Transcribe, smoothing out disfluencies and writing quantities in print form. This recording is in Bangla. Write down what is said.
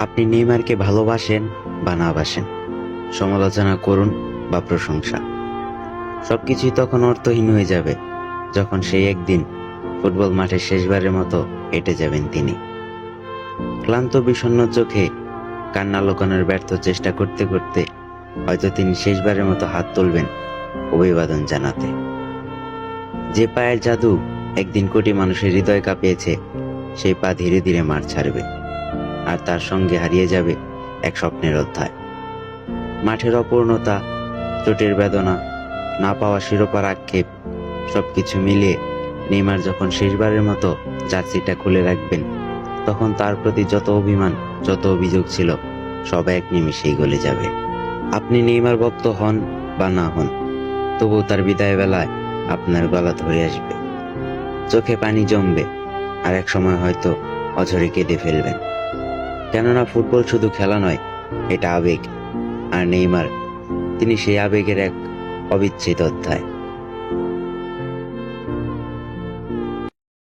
আপনি নেইমারকে ভালোবাসেন বা না বাসেন, সমালোচনা করুন বা প্রশংসা, সবকিছুই তখন অর্থহীন হয়ে যাবে যখন সেই একদিন ফুটবল মাঠে শেষবারের মতো হেঁটে যাবেন তিনি। ক্লান্ত বিষণ্ণ চোখে কান্না লুকানোর ব্যর্থ চেষ্টা করতে করতে হয়তো তিনি শেষবারের মতো হাত তুলবেন অভিবাদন জানাতে। যে পায়ের জাদু একদিন কোটি মানুষের হৃদয় কাঁপিয়েছে, সেই পা ধীরে ধীরে মার ছাড়বে, আর তার সঙ্গে হারিয়ে যাবে এক স্বপ্নের অধ্যায়। মাঠের অপূর্ণতা, চোটের বেদনা, না পাওয়া শিরোপার আক্ষেপ, সবকিছু মিলিয়ে নেইমার যখন শেষবারের মতো জার্সিটা খুলে রাখবেন, তখন তার প্রতি যত অভিমান, যত অভিযোগ ছিল, সব এক নিমিষেই গলে যাবে। আপনি নেইমার ভক্ত হন বা না হন, তবু তার বিদায় বেলায় আপনার গলা ধরে আসবে, চোখে পানি জমবে, আর এক সময় হয়তো অঝরে কেঁদে ফেলবেন। কেননা ফুটবল শুধু খেলা নয়, এটা আবেগ, আর নেইমার তিনি সেই আবেগের এক অবিচ্ছেদ্য অধ্যায়।